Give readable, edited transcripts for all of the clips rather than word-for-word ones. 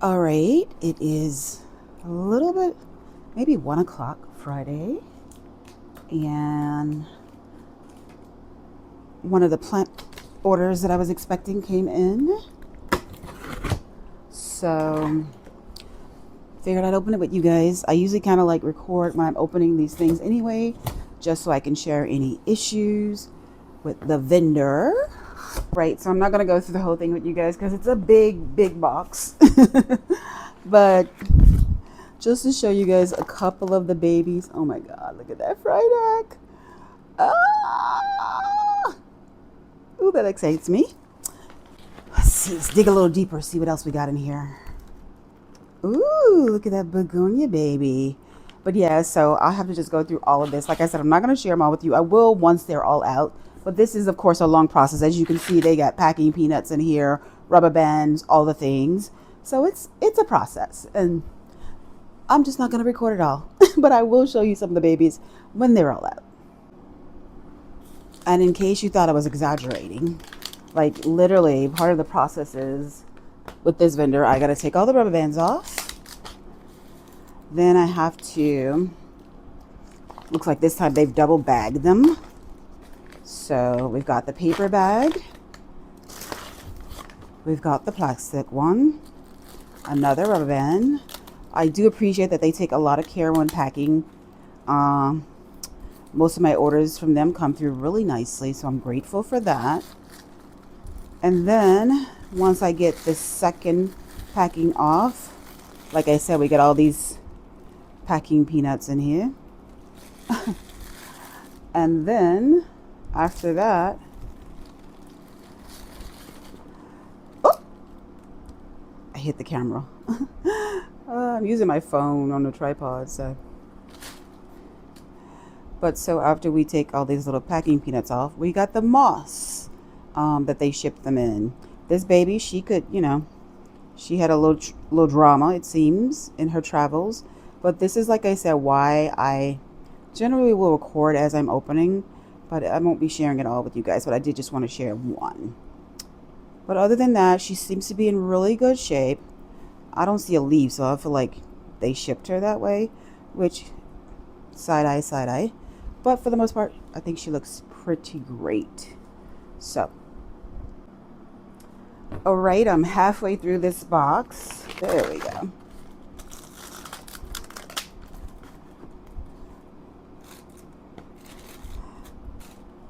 All right, it is a little bit, maybe 1 o'clock Friday, and one of the plant orders that I was expecting came in. So, figured I'd open it with you guys. I usually kind of like record when I'm opening these things anyway, just so I can share any issues with the vendor. Right, so I'm not going to go through the whole thing with you guys because it's a big box. But just to show you guys a couple of the babies. Oh my god, look at that fried egg. Ah! Ooh, that excites me. Let's see, let's dig a little deeper, see what else we got in here. Ooh, look at that begonia baby. But yeah, so I'll have to just go through all of this. Like I said, I'm not going to share them all with you. I will once they're all out. But this is, of course, a long process. As you can see, they got packing peanuts in here, rubber bands, all the things. So it's a process. And I'm just not going to record it all. But I will show you some of the babies when they're all out. And in case you thought I was exaggerating, like literally part of the process is with this vendor, I got to take all the rubber bands off. Then I have to, looks like this time they've double bagged them. So we've got the paper bag, we've got the plastic one, another rubber band. I do appreciate that they take a lot of care when packing. Most of my orders from them come through really nicely, so I'm grateful for that. And then once I get the second packing off, like I said, we get all these packing peanuts in here. And then after that, oh, I hit the camera. I'm using my phone on the tripod, so. But so after we take all these little packing peanuts off, we got the moss that they shipped them in. This baby, she could, she had a little drama, it seems, in her travels. But this is, like I said, why I generally will record as I'm opening, but I won't be sharing it all with you guys. But I did just want to share one. But other than that, she seems to be in really good shape. I don't see a leaf, so I feel like they shipped her that way, which side eye. But for the most part, I think she looks pretty great. So, all right, I'm halfway through this box. There we go.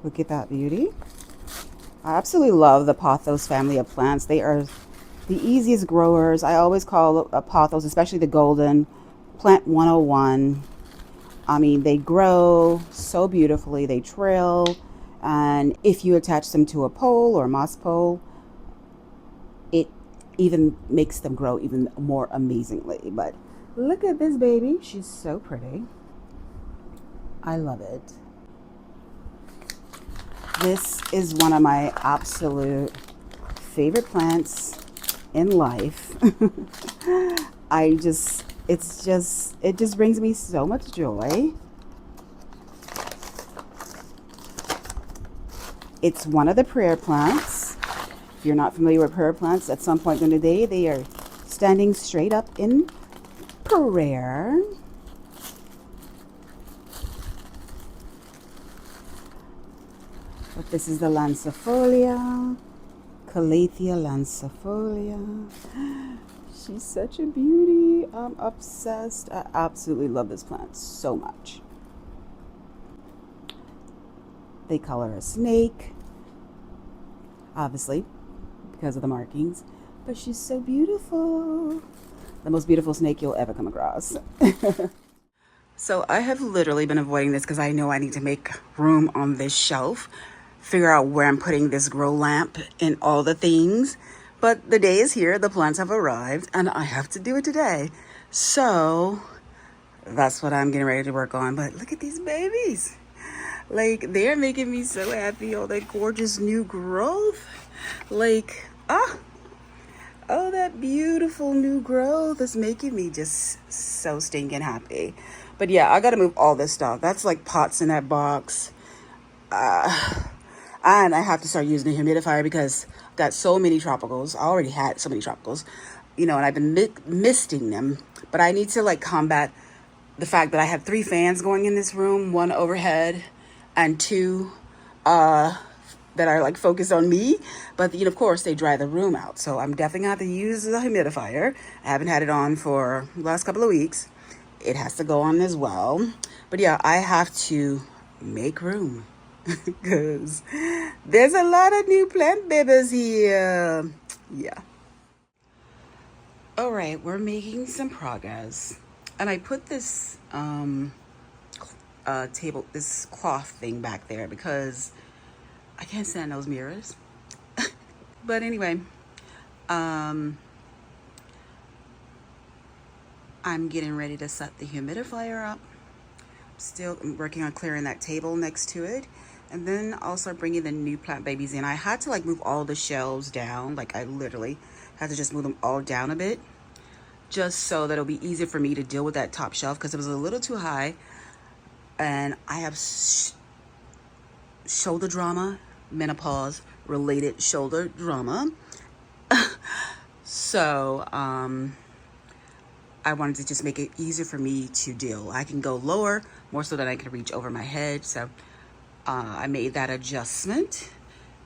Look at that beauty. I absolutely love the pothos family of plants. They are the easiest growers. I always call a pothos, especially the golden, plant 101. I mean, they grow so beautifully. They trail. And if you attach them to a pole or a moss pole, it even makes them grow even more amazingly. But look at this baby. She's so pretty. I love it. This is one of my absolute favorite plants in life. it just brings me so much joy. It's one of the prayer plants. If you're not familiar with prayer plants, at some point in the day, they are standing straight up in prayer. But this is the Lancifolia, Calathea lancifolia. She's such a beauty. I'm obsessed. I absolutely love this plant so much. They call her a snake, obviously, because of the markings. But she's so beautiful. The most beautiful snake you'll ever come across. So I have literally been avoiding this because I know I need to make room on this shelf. Figure out where I'm putting this grow lamp and all the things. But the day is here, the plants have arrived, and I have to do it today. So that's what I'm getting ready to work on. But look at these babies. Like, they're making me so happy. All that gorgeous new growth. Like, oh, that beautiful new growth is making me just so stinking happy. But yeah, I gotta move all this stuff. That's like pots in that box. And I have to start using a humidifier because I've got so many tropicals. I already had so many tropicals. and I've been misting them, but I need to like combat the fact that I have 3 fans going in this room, 1 overhead and 2 that are like focused on me. But of course they dry the room out. So I'm definitely gonna have to use the humidifier. I haven't had it on for the last couple of weeks. It has to go on as well. But yeah, I have to make room because there's a lot of new plant babies here. Yeah. All right, we're making some progress. And I put this this cloth thing back there because I can't stand those mirrors. But anyway, I'm getting ready to set the humidifier up. Still working on clearing that table next to it. And then also bringing the new plant babies in. I had to like move all the shelves down. Like I literally had to just move them all down a bit. Just so that it'll be easier for me to deal with that top shelf because it was a little too high. And I have shoulder drama, menopause related shoulder drama. So I wanted to just make it easier for me to deal. I can go lower, more so that I can reach over my head. So I made that adjustment.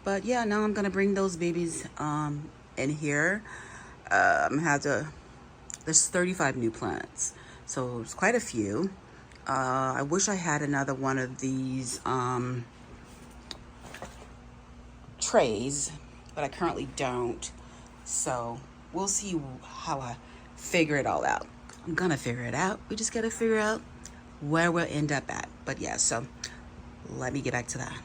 But yeah, now I'm gonna bring those babies in here. There's 35 new plants, so it's quite a few. I wish I had another one of these trays, but I currently don't. So we'll see how I figure it all out. I'm gonna figure it out. We just gotta figure out where we'll end up at. But yeah, so let me get back to that.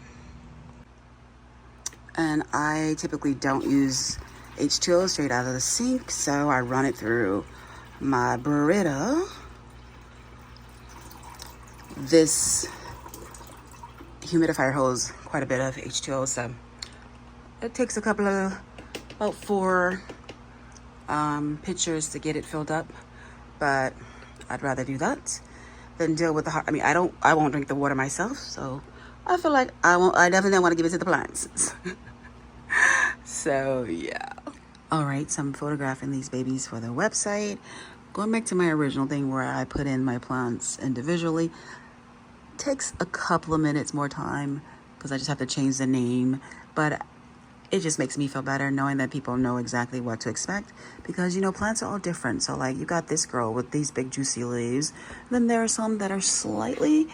And I typically don't use H2O straight out of the sink, so I run it through my Brita. This humidifier holds quite a bit of H2O, so it takes about 4 pitchers to get it filled up. But I'd rather do that than deal with the hard. I won't drink the water myself, so I feel like I definitely don't want to give it to the plants. So yeah. All right, so I'm photographing these babies for the website. Going back to my original thing where I put in my plants individually. Takes a couple of minutes more time because I just have to change the name. But it just makes me feel better knowing that people know exactly what to expect. Because, plants are all different. So, like, you got this girl with these big juicy leaves. Then there are some that are slightly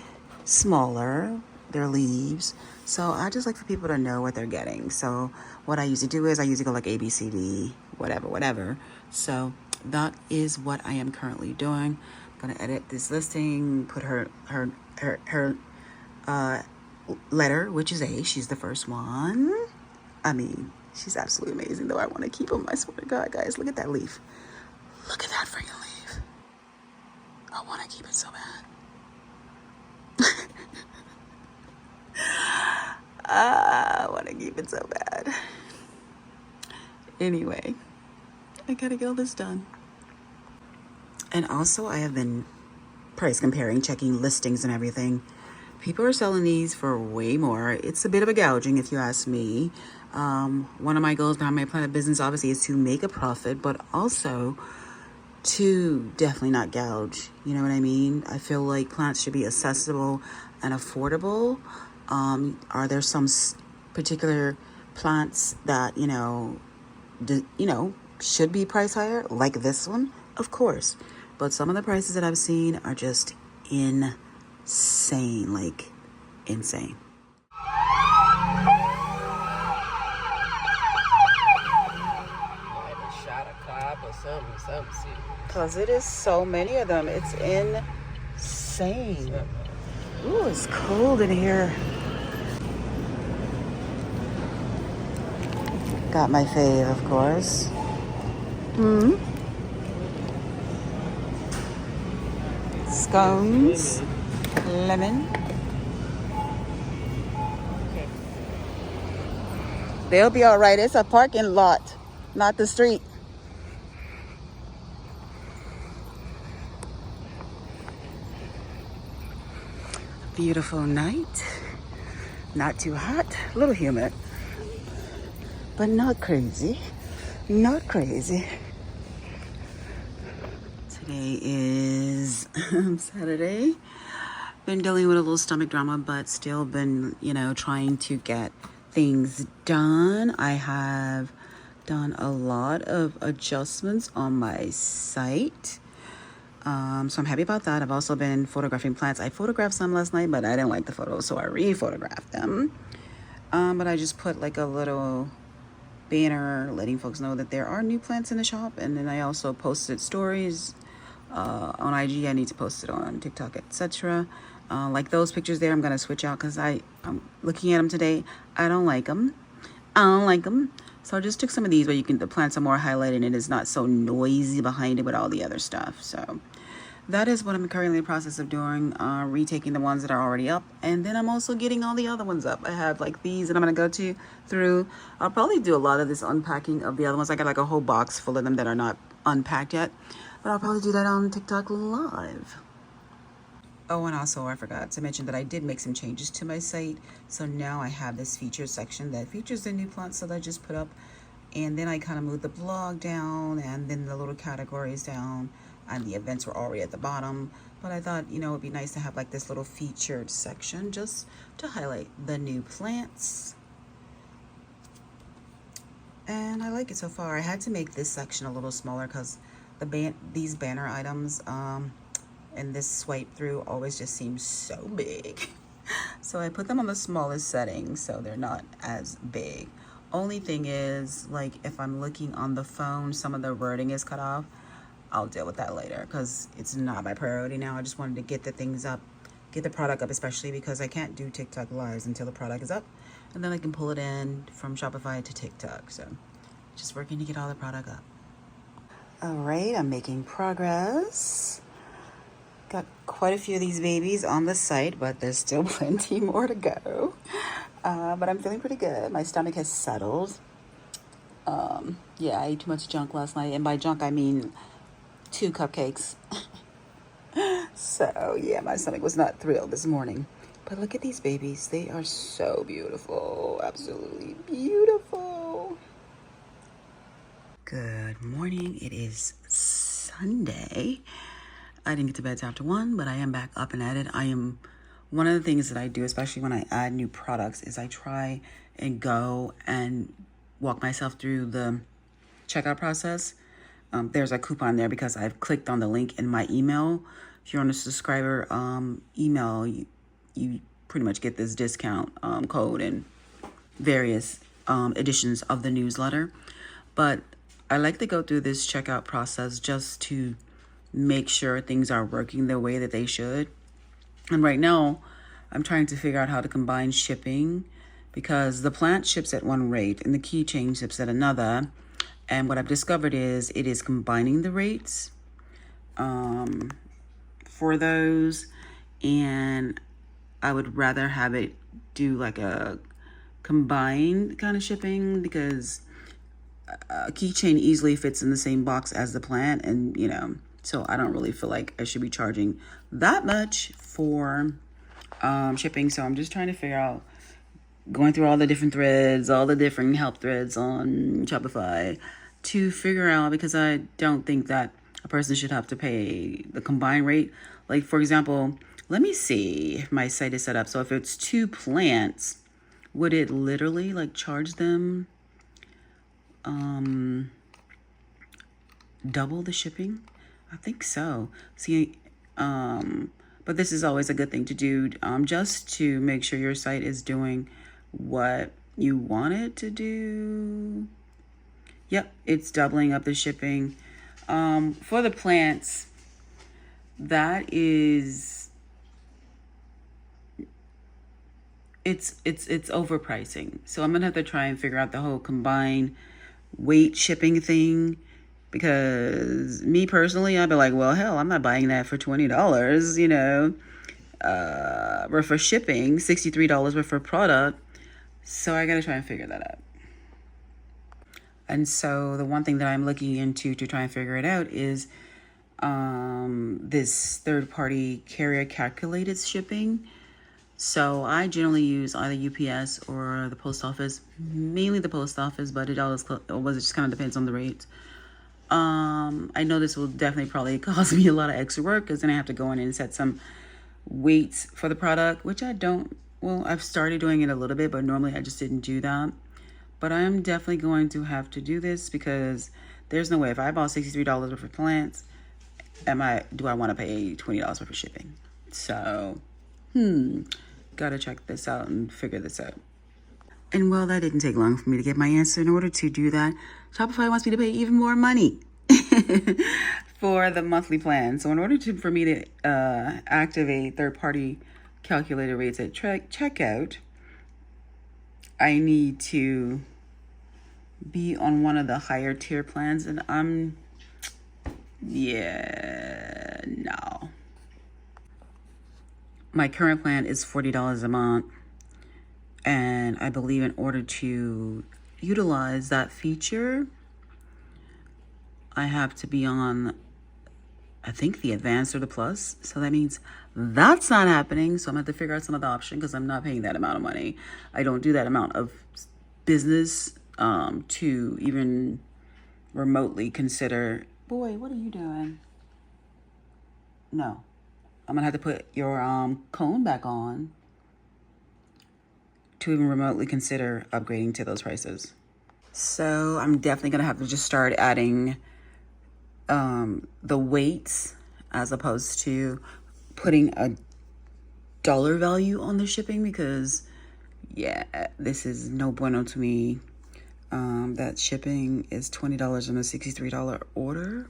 smaller, their leaves. So I just like for people to know what they're getting. So what I usually do is I usually go like A, B, C, D, whatever. So that is what I am currently doing. I'm gonna edit this listing, put her letter, which is A. She's the first one. She's absolutely amazing, though. I want to keep them. I swear to God, guys, look at that leaf. Look at that freaking leaf. I want to keep it so bad. I want to keep it so bad. Anyway, I gotta get all this done. And also, I have been price comparing, checking listings and everything. People are selling these for way more. It's a bit of a gouging, if you ask me. One of my goals behind my plant business, obviously, is to make a profit, but also to definitely not gouge. You know what I mean? I feel like plants should be accessible and affordable. Are there some particular plants that, should be priced higher? Like this one? Of course. But some of the prices that I've seen are just insane. Like, insane. Shot a cop or something. Because it is so many of them. It's insane. Ooh, it's cold in here. Got my fave, of course. Scones, lemon. They'll be all right. It's a parking lot, not the street. Beautiful night. Not too hot, a little humid, but not crazy. Not crazy. Today is Saturday. Been dealing with a little stomach drama, but still been, trying to get things done. I have done a lot of adjustments on my site. So I'm happy about that. I've also been photographing plants. I photographed some last night, but I didn't like the photos, so I re-photographed them. But I just put like a little banner letting folks know that there are new plants in the shop, and then I also posted stories on IG. I need to post it on TikTok, etc. Like those pictures there, I'm gonna switch out because I'm looking at them today. I don't like them. I don't like them. So I just took some of these where the plants are more highlighted and it is not so noisy behind it with all the other stuff. So that is what I'm currently in the process of doing, retaking the ones that are already up. And then I'm also getting all the other ones up. I have like these that I'm going to go through. I'll probably do a lot of this unpacking of the other ones. I got like a whole box full of them that are not unpacked yet. But I'll probably do that on TikTok Live. Oh, and also I forgot to mention that I did make some changes to my site. So now I have this feature section that features the new plants that I just put up. And then I kind of moved the blog down and then the little categories down. And the events were already at the bottom. But I thought, it'd be nice to have like this little featured section just to highlight the new plants. And I like it so far. I had to make this section a little smaller because these banner items and this swipe through always just seems so big. So I put them on the smallest setting so they're not as big. Only thing is, like, if I'm looking on the phone, some of the wording is cut off. I'll deal with that later because it's not my priority now. I just wanted to get the things up, get the product up, especially because I can't do TikTok lives until the product is up. And then I can pull it in from Shopify to TikTok. So just working to get all the product up. All right, I'm making progress. Got quite a few of these babies on the site, but there's still plenty more to go. But I'm feeling pretty good. My stomach has settled. Yeah, I ate too much junk last night. And by junk, I mean 2 cupcakes. So, yeah, my stomach was not thrilled this morning. But look at these babies. They are so beautiful. Absolutely beautiful. Good morning. It is Sunday. I didn't get to bed till after 1, but I am back up and at it. One of the things that I do, especially when I add new products, is I try and go and walk myself through the checkout process. There's a coupon there because I've clicked on the link in my email. If you're on a subscriber email, you pretty much get this discount code and various editions of the newsletter. But I like to go through this checkout process just to make sure things are working the way that they should. And right now, I'm trying to figure out how to combine shipping because the plant ships at one rate and the keychain ships at another. And what I've discovered is it is combining the rates for those. And I would rather have it do like a combined kind of shipping because a keychain easily fits in the same box as the plant. And, so I don't really feel like I should be charging that much for shipping. So I'm just trying to figure out, going through all the different threads, all the different help threads on Shopify to figure out, because I don't think that a person should have to pay the combined rate. Like, for example, let me see if my site is set up. So if it's 2 plants, would it literally like charge them double the shipping? I think so. See, but this is always a good thing to do, just to make sure your site is doing what you want it to do. Yep, it's doubling up the shipping. For the plants, that is, it's overpricing. So I'm gonna have to try and figure out the whole combined weight shipping thing. Because me personally, I'd be like, well, hell, I'm not buying that for $20, or for shipping, $63 worth for product. So I got to try and figure that out. And so the one thing that I'm looking into to try and figure it out is this third-party carrier calculated shipping. So I generally use either UPS or the post office, mainly the post office, but it just kind of depends on the rates. I know this will definitely probably cause me a lot of extra work because then I have to go in and set some weights for the product, which I don't, well, I've started doing it a little bit, but normally I just didn't do that. But I am definitely going to have to do this because there's no way if I bought $63 worth of plants, do I want to pay $20 worth of shipping? So, gotta check this out and figure this out. And well, that didn't take long for me to get my answer. In order to do that, Shopify wants me to pay even more money for the monthly plan. So in order for me to activate third-party calculator rates at checkout, I need to be on one of the higher tier plans, and no. My current plan is $40 a month, and I believe in order to utilize that feature, I have to be on, I think, the advanced or the plus. So that means that's not happening. So I'm going to have to figure out some other option because I'm not paying that amount of money. I don't do that amount of business to even remotely consider. Boy, what are you doing? No. I'm going to have to put your cone back on to even remotely consider upgrading to those prices. So I'm definitely going to have to just start adding the weights as opposed to putting a dollar value on the shipping because, yeah, this is no bueno to me. That shipping is $20 on a $63 order.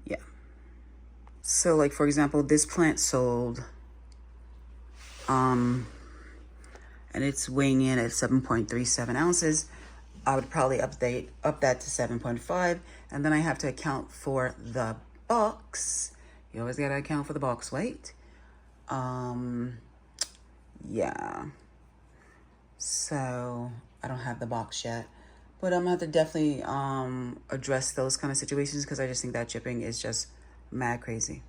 Yeah. So, like, for example, this plant sold, and it's weighing in at 7.37 ounces. I would probably up that to 7.5, and then I have to account for the box. You always gotta account for the box weight. Yeah. So I don't have the box yet, but I'm gonna have to definitely address those kind of situations because I just think that shipping is just mad crazy.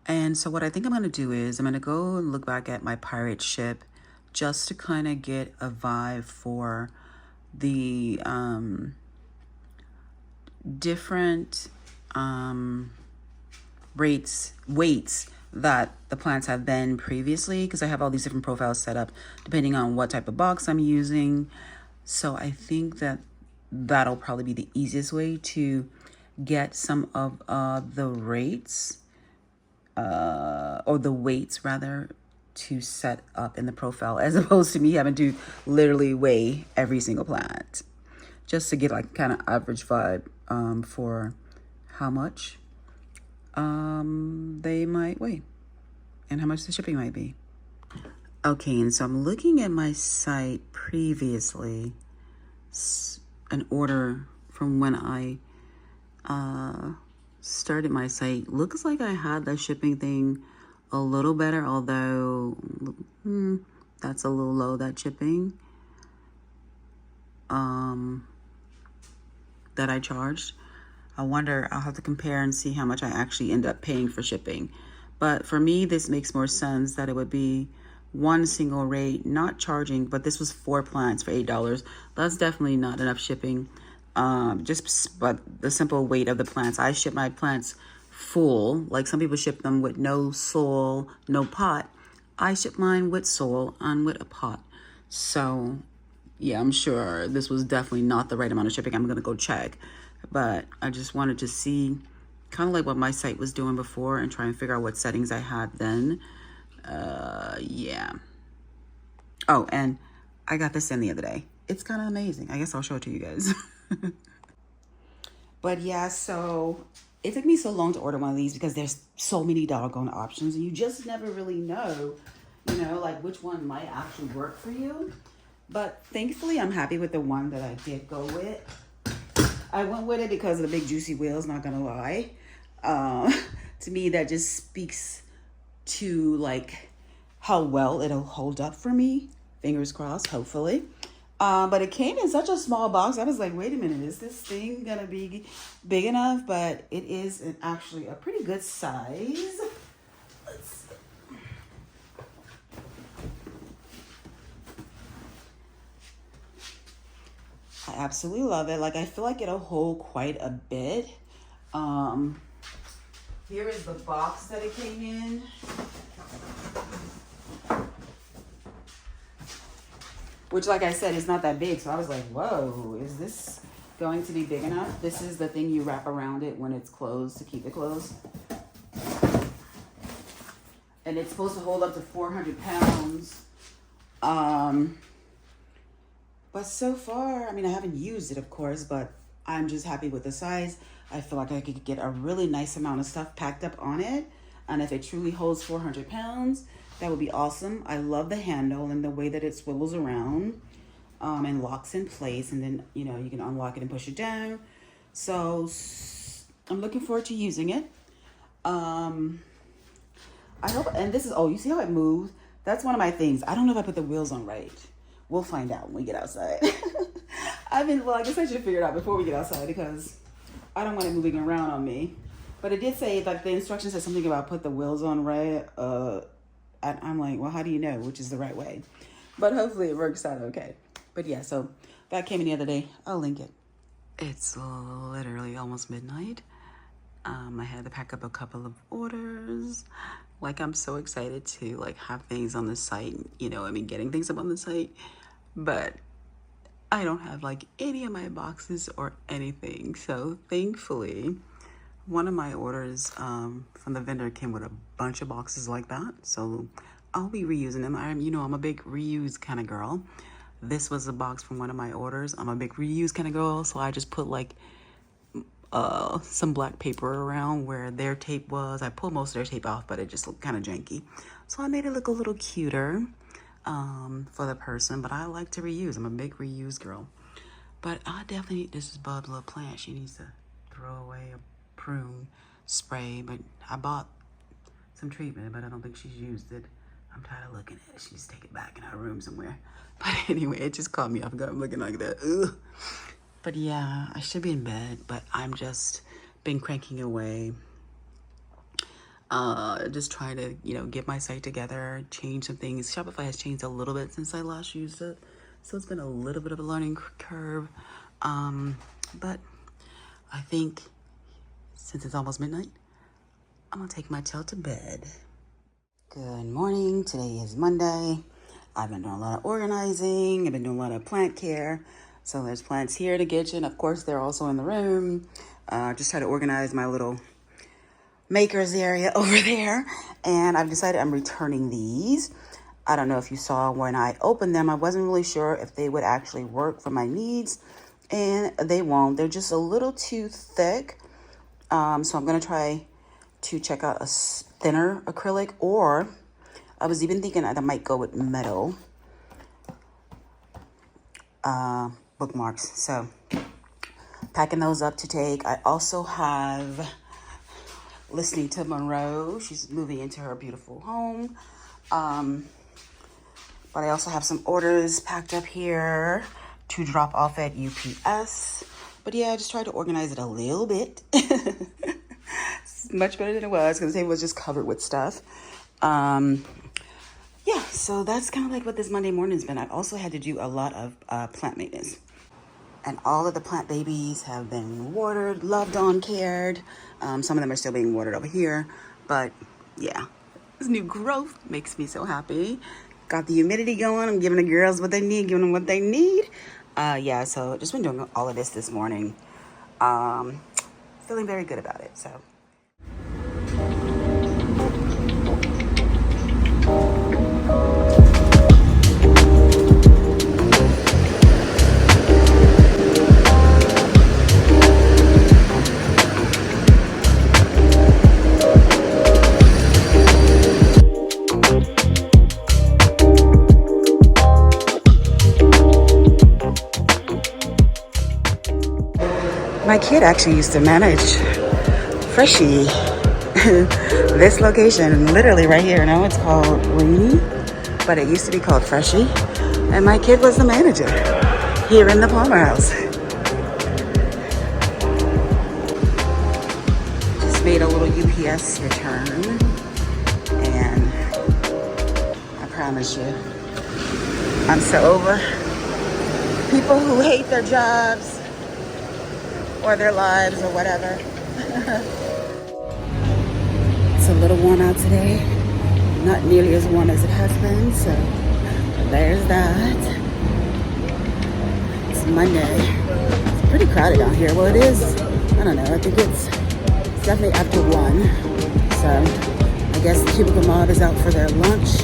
And so what I think I'm gonna do is I'm gonna go and look back at my pirate ship just to kind of get a vibe for the different weights that the plants have been previously, because I have all these different profiles set up depending on what type of box I'm using. So I think that that'll probably be the easiest way to get some of the rates or the weights rather to set up in the profile, as opposed to me having to literally weigh every single plant just to get like kind of average vibe for how much they might weigh and how much the shipping might be. Okay, and so I'm looking at my site previously, an order from when I started my site. Looks like I had the shipping thing a little better, although that's a little low, that shipping that I charged. I wonder, I'll have to compare and see how much I actually end up paying for shipping. But for me, this makes more sense that it would be one single rate, not charging, but this was 4 plants for $8. That's definitely not enough shipping. But the simple weight of the plants. I ship my plants full. Like some people ship them with no soil, no pot. I ship mine with soil and with a pot. So yeah, I'm sure this was definitely not the right amount of shipping. I'm gonna go check. But I just wanted to see kind of like what my site was doing before and try and figure out what settings I had then. Yeah. Oh, and I got this in the other day. It's kind of amazing. I guess I'll show it to you guys. But yeah, so it took me so long to order one of these because there's so many doggone options and you just never really know, like which one might actually work for you. But thankfully, I'm happy with the one that I did go with. I went with it because of the big juicy wheels, not gonna lie. To me, that just speaks to like how well it'll hold up for me. Fingers crossed, hopefully. But it came in such a small box. I was like, wait a minute, is this thing gonna be big enough? But it is actually a pretty good size. Let's see. I absolutely love it. Like, I feel like it'll hold quite a bit. Um, Here is the box that it came in. Which, like I said, is not that big. So I was like, whoa, is this going to be big enough? This is the thing you wrap around it when it's closed to keep it closed. And it's supposed to hold up to 400 pounds. But so far, I mean, I haven't used it, of course, but I'm just happy with the size. I feel like I could get a really nice amount of stuff packed up on it. And if it truly holds 400 pounds, that would be awesome. I love the handle and the way that it swivels around and locks in place. And then, you know, you can unlock it and push it down. So I'm looking forward to using it. I hope, and this is, oh, you see how it moves? That's one of my things. I don't know if I put the wheels on right. We'll find out when we get outside. Well, I guess I should figure it out before we get outside because I don't want it moving around on me. But it did say, like, the instructions said something about put the wheels on right. I'm like, well, how do you know which is the right way? But hopefully it works out okay. But yeah, so that came in the other day. I'll link it. It's literally almost midnight. I had to pack up a couple of orders. Like, I'm so excited to, like, have things on the site. You know, I mean, getting things up on the site. But I don't have, like, any of my boxes or anything. So, thankfully, one of my orders from the vendor came with a bunch of boxes like that. So, I'll be reusing them. I'm a big reuse kind of girl. This was a box from one of my orders. I'm a big reuse kind of girl. So, I just put, like, some black paper around where their tape was. I pulled most of their tape off, but it just looked kind of janky. So I made it look a little cuter for the person, but I like to reuse. I'm a big reuse girl. But I definitely, this is Bub's little plant. She needs to throw away a prune spray, but I bought some treatment, but I don't think she's used it. I'm tired of looking at it. She's taken it back in her room somewhere. But anyway, it just caught me off guard. I'm looking like that. Ugh. But yeah, I should be in bed, but I'm just been cranking away. Just trying to, get my site together, change some things. Shopify has changed a little bit since I last used it. So it's been a little bit of a learning curve. But I think since it's almost midnight, I'm gonna take my tail to bed. Good morning. Today is Monday. I've been doing a lot of organizing. I've been doing a lot of plant care. So there's plants here in the kitchen. Of course, they're also in the room. Just try to organize my little makers area over there. And I've decided I'm returning these. I don't know if you saw when I opened them. I wasn't really sure if they would actually work for my needs. And they won't. They're just a little too thick. So I'm going to try to check out a thinner acrylic. Or I was even thinking that I might go with metal. Bookmarks. So packing those up to take. I also have listening to Monroe. She's moving into her beautiful home. But I also have some orders packed up here to drop off at UPS. But yeah, I just tried to organize it a little bit. It's much better than it was because the table was just covered with stuff. Yeah, so that's kind of like what this Monday morning's been. I've also had to do a lot of plant maintenance. And all of the plant babies have been watered, loved on, cared. Some of them are still being watered over here. But yeah, this new growth makes me so happy. Got the humidity going. I'm giving the girls what they need, giving them what they need. Yeah, so just been doing all of this morning. Feeling very good about it, so. My kid actually used to manage Freshie. This location, literally right here. Now it's called Rainy, but it used to be called Freshie. And my kid was the manager here in the Palmer House. Just made a little UPS return. And I promise you, I'm so over people who hate their jobs or their lives or whatever. It's a little warm out today. Not nearly as warm as it has been, so there's that. It's Monday. It's pretty crowded out here. Well, it is. I don't know. I think it's definitely after 1. So I guess the cubicle mob is out for their lunch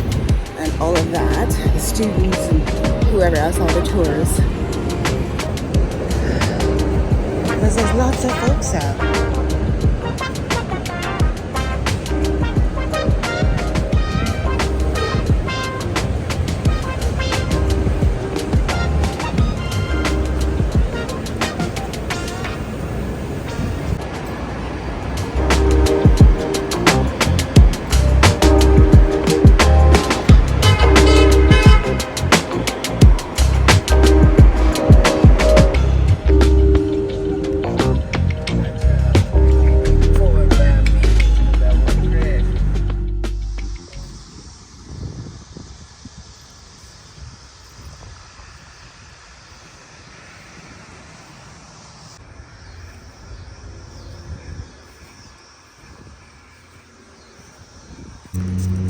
and all of that. The students and whoever else, all the tourists. Because there's lots of folks out.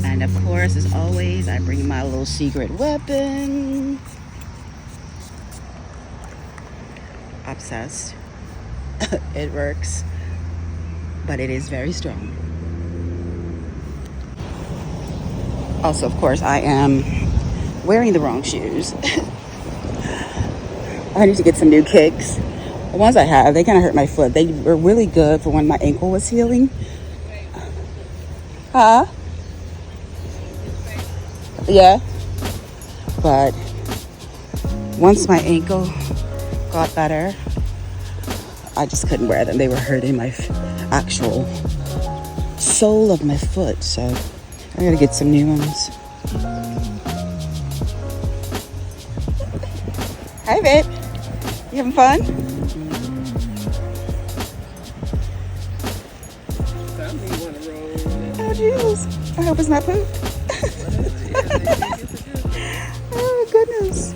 And of course, as always, I bring my little secret weapon. Obsessed. It works, but it is very strong. Also, of course, I am wearing the wrong shoes. I need to get some new kicks. The ones I have, they kind of hurt my foot. They were really good for when my ankle was healing. Huh? Yeah. But once my ankle got better, I just couldn't wear them. They were hurting my actual sole of my foot. So I gotta get some new ones. Hi, babe. You having fun? Oh, jeez. I hope it's not poop. Oh, goodness.